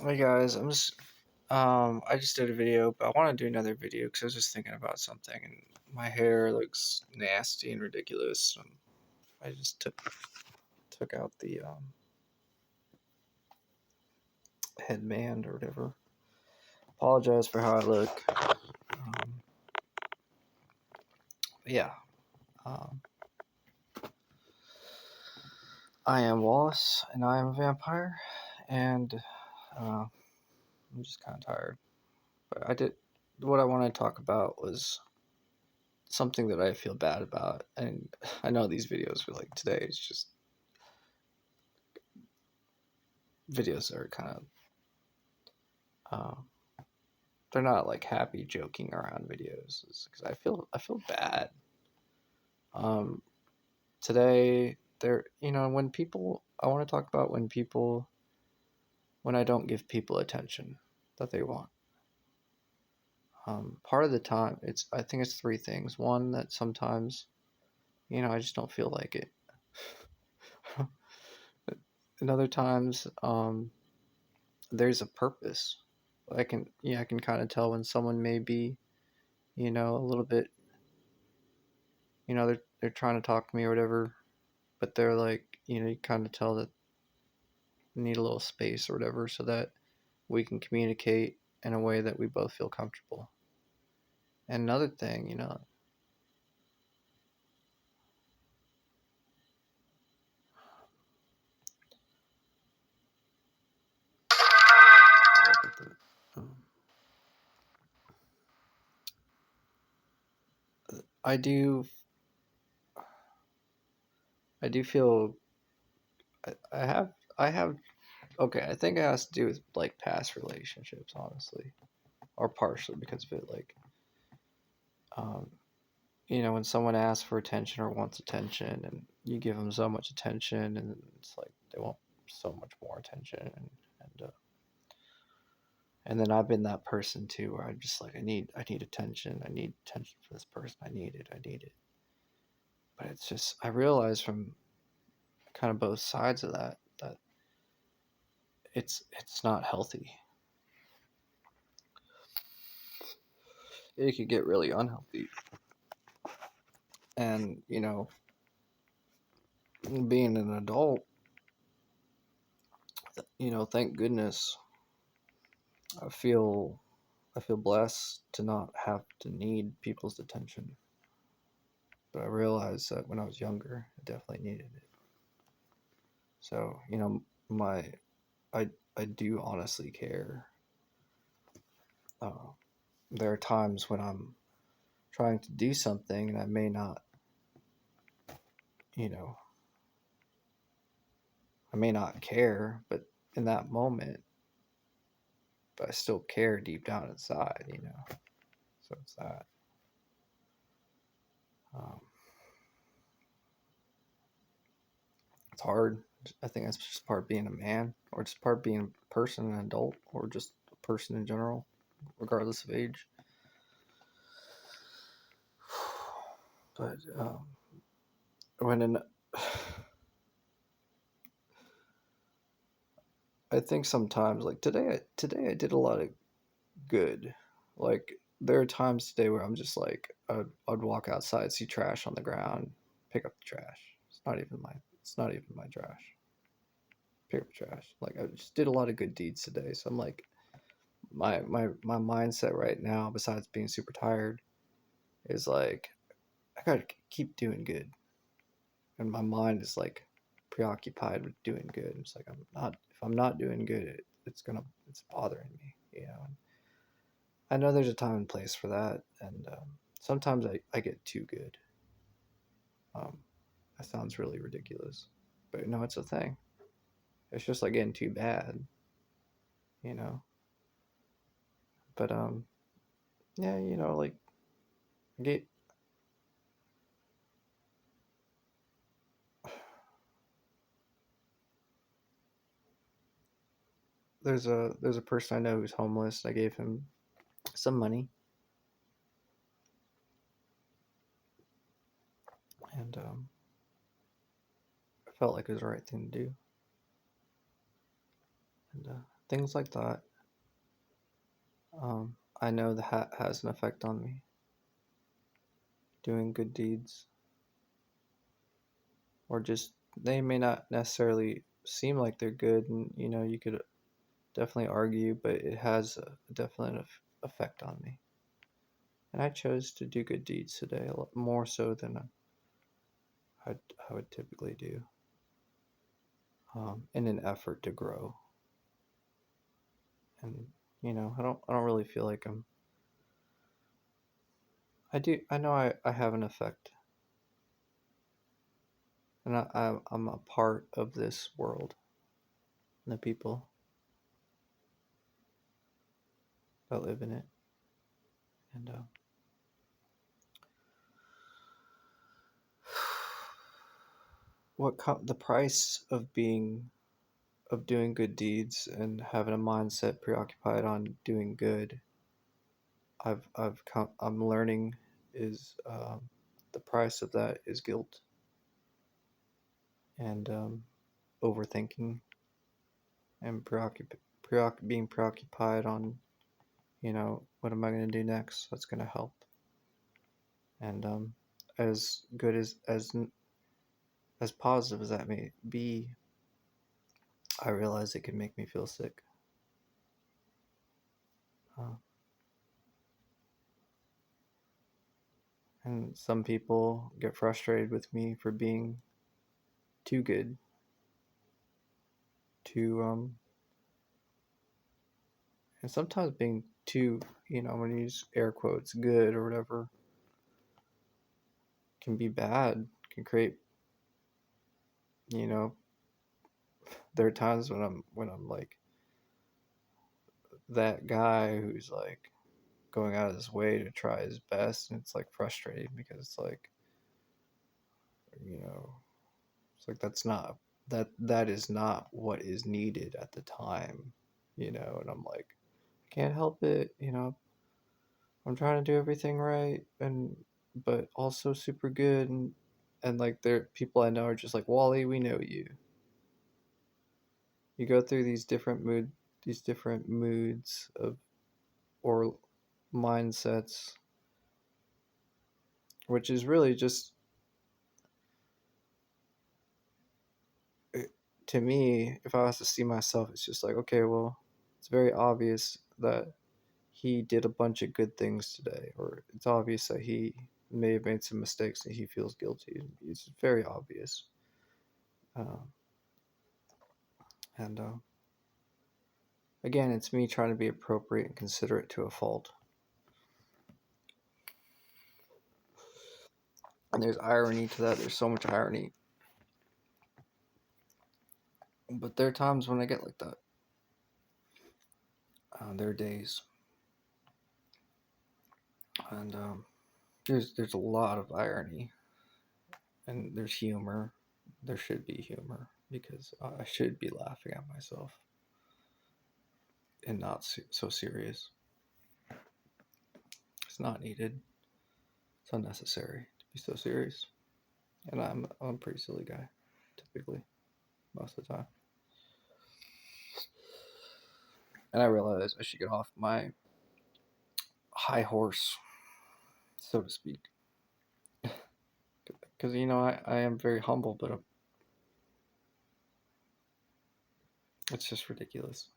Hey guys, I just did a video, but I want to do another video because I was just thinking about something, and my hair looks nasty and ridiculous. I just took out the headband or whatever. Apologize for how I look. Yeah, um, I am Wallace, and I am a vampire, and I'm just kind of tired. But what I wanted to talk about was something that I feel bad about, and I know these videos were like today. It's just videos that are kind of they're not like happy joking around videos because I feel bad. Um, Today there, when people I want to talk about when I don't give people attention that they want. Part of the time I think it's three things. One, that sometimes I just don't feel like it. And other times there's a purpose. I can kind of tell when someone may be a little bit, they're trying to talk to me or whatever, but they're like, you kind of tell that they need a little space or whatever so that we can communicate in a way that we both feel comfortable. And another thing, um, I do, I do feel, I have, I have, okay, I think it has to do with like past relationships, honestly, or partially because of it. Like, um, when someone asks for attention or wants attention and you give them so much attention and it's like they want so much more attention and then I've been that person too where I'm just like I need attention. I need attention for this person. I need it. But it's just I realize from kind of both sides of that it's not healthy. It could get really unhealthy. And, being an adult, thank goodness I feel I feel blessed to not have to need people's attention. But I realized that when I was younger, I definitely needed it. So, my I do honestly care. Uh, there are times when I'm trying to do something and I may not, you know, I may not care, but in that moment, but I still care deep down inside. So it's that. Um, it's hard. I think that's just part of being a man, or just part of being a person, an adult, or just a person in general, regardless of age. But when an I think sometimes like today I did a lot of good. Like there are times today where I'm just like I'd walk outside, see trash on the ground, pick up the trash. It's not even my trash. Pick up the trash. Like I just did a lot of good deeds today. So I'm like my mindset right now, besides being super tired, is like I gotta keep doing good. And my mind is like preoccupied with doing good. It's like if I'm not doing good, it's bothering me. And I know there's a time and place for that, and sometimes I get too good. Um, that sounds really ridiculous, but no, it's a thing. It's just like getting too bad, you know. But yeah, like get there's a person I know who's homeless. I gave him some money, and I felt like it was the right thing to do. And things like that. I know that has an effect on me. Doing good deeds, or just they may not necessarily seem like they're good, and you could definitely argue, but it has a definite effect on me. And I chose to do good deeds today, a lot more so than I would typically do, in an effort to grow. And I don't really feel like I know I have an effect, and I'm a part of this world and the people that live in it. And the price of doing good deeds and having a mindset preoccupied on doing good, I'm learning is, the price of that is guilt and, overthinking and being preoccupied on, what am I going to do next that's going to help. And, as good as positive as that may be, I realize it can make me feel sick. Uh, and some people get frustrated with me for being too good, too, and sometimes being too, I'm going to use air quotes, good or whatever, can be bad, can create, you know, there are times when I'm like that guy who's like going out of his way to try his best, and it's like frustrating because it's like, you know, it's like that is not what is needed at the time, and I'm like, I can't help it, I'm trying to do everything right, but also super good, and like there people I know are just like, Wally, we know you. You go through these different moods of or mindsets, which is really just, to me, if I was to see myself, it's just like, okay, well, it's very obvious that he did a bunch of good things today, or it's obvious that he may have made some mistakes and he feels guilty. It's very obvious. Um, and Again, it's me trying to be appropriate and considerate to a fault. And there's irony to that. There's so much irony. But there are times when I get like that. There are days, and there's a lot of irony, and there's humor. There should be humor because I should be laughing at myself and not so serious. It's not needed. It's unnecessary to be so serious. And I'm a pretty silly guy, typically, most of the time. And I realize I should get off my high horse, so to speak, because I am very humble, but it's just ridiculous.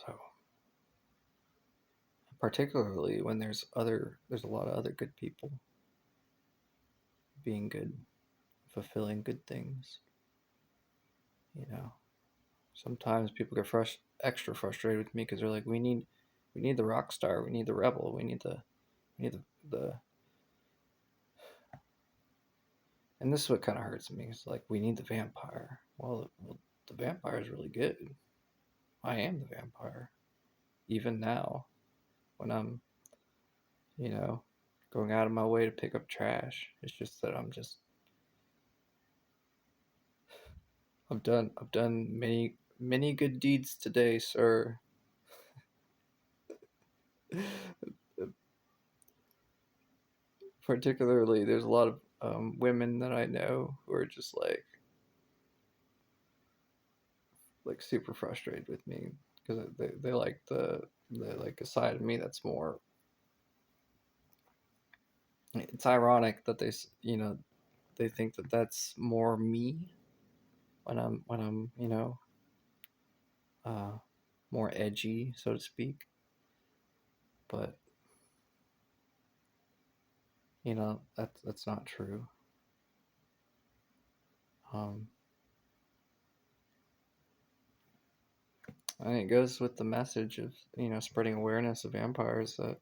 So particularly when there's a lot of other good people being good, fulfilling good things. You know, sometimes people get extra frustrated with me because they're like, we need the rock star, we need the rebel, we need the and this is what kind of hurts me. It's like, we need the vampire. Well, the vampire is really good. I am the vampire, even now, when I'm, you know, going out of my way to pick up trash. It's just that I've done many good deeds today, sir. Particularly, there's a lot of women that I know who are just like, like super frustrated with me because they like they like a side of me that's more. It's ironic that they think that that's more me when I'm uh, more edgy, so to speak. But that's not true. Um, and it goes with the message of spreading awareness of vampires, that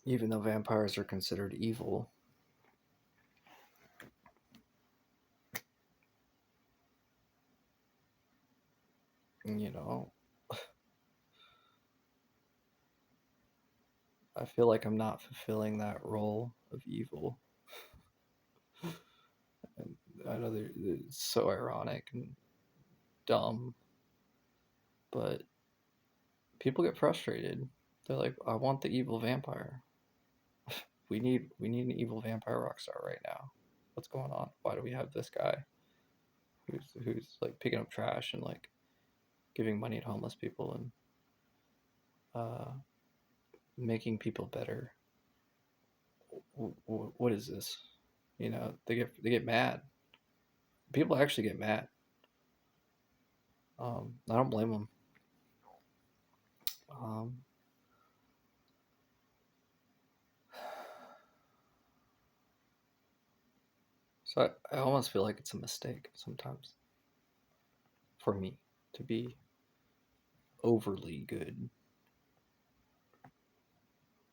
even though vampires are considered evil, you know, I feel like I'm not fulfilling that role of evil. And I know it's so ironic and dumb, but people get frustrated. They're like, "I want the evil vampire. We need an evil vampire rock star right now. What's going on? Why do we have this guy who's like picking up trash and like giving money to homeless people and uh, making people better? What is this?" They get mad. People actually get mad. I don't blame them. Um, so I almost feel like it's a mistake sometimes for me to be overly good,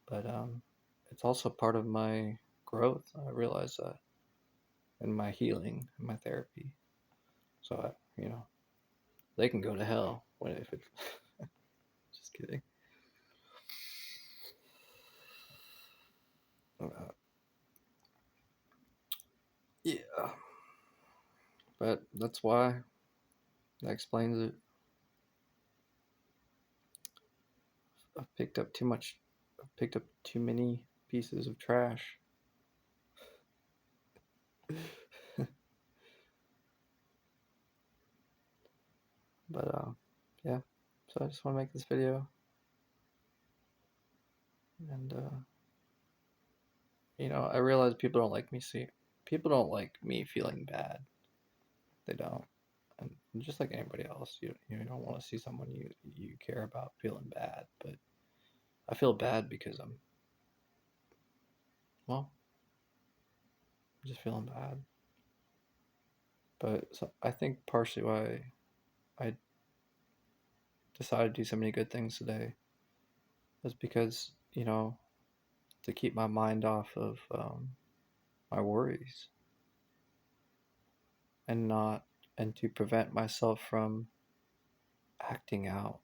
but it's also part of my growth. I realize that in my healing, in my therapy. So they can go to hell when if it's just kidding. Uh, yeah, but that's why that explains it. I've picked up too much. I've picked up too many pieces of trash. But yeah. So I just want to make this video, and I realize people don't like me. See, people don't like me feeling bad. They don't. And just like anybody else, you don't want to see someone you care about feeling bad. But I feel bad because well, I'm just feeling bad. But so I think partially why I decided to do so many good things today is because to keep my mind off of my worries, and not and to prevent myself from acting out.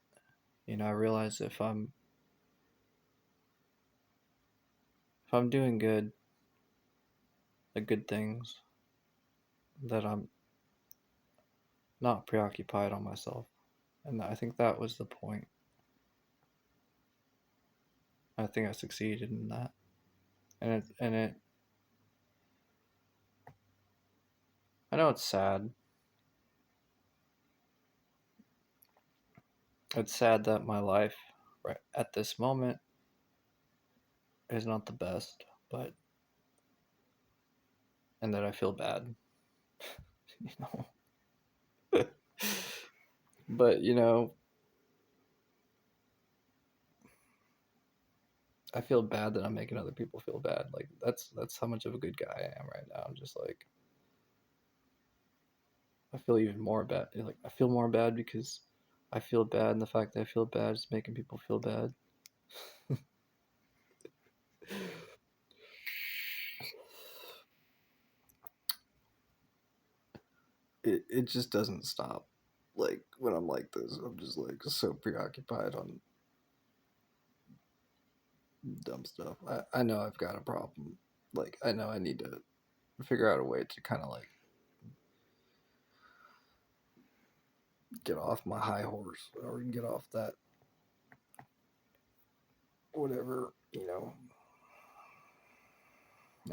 I realize if I'm doing good, the good things, that I'm not preoccupied on myself. And I think that was the point. I think I succeeded in that. And it I know it's sad. It's sad that my life right at this moment is not the best, but and that I feel bad, you know. But I feel bad that I'm making other people feel bad. Like that's how much of a good guy I am right now. I'm just like, I feel even more bad. Like I feel more bad because I feel bad, and the fact that I feel bad is making people feel bad. It just doesn't stop. Like when I'm like this, I'm just like so preoccupied on dumb stuff. I know I've got a problem. Like I know I need to figure out a way to kind of like get off my high horse, or get off that whatever, and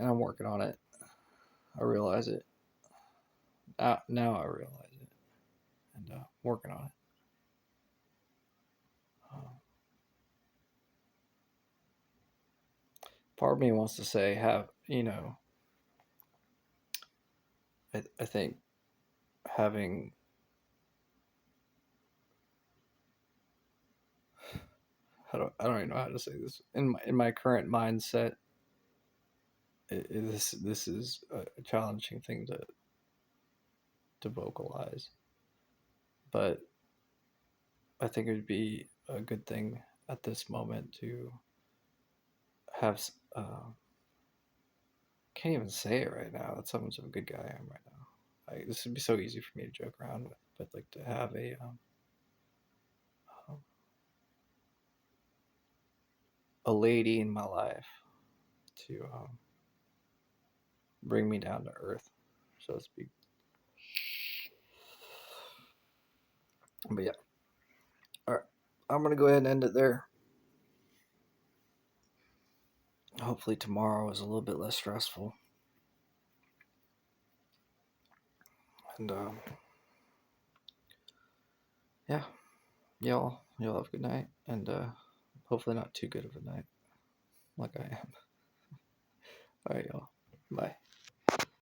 I'm working on it. I realize it. Now I realize it. working on it. Part of me wants to say, I think having, I don't even know how to say this. In my current mindset, this is a challenging thing to vocalize, but I think it would be a good thing at this moment to have. Can't even say it right now. That's how much of a good guy I am right now. This would be so easy for me to joke around with, but like to have a lady in my life to bring me down to earth, so to speak. But yeah, all right. I'm gonna go ahead and end it there. Hopefully tomorrow is a little bit less stressful. And yeah, y'all have a good night, and hopefully not too good of a night like I am. All right, y'all. Bye.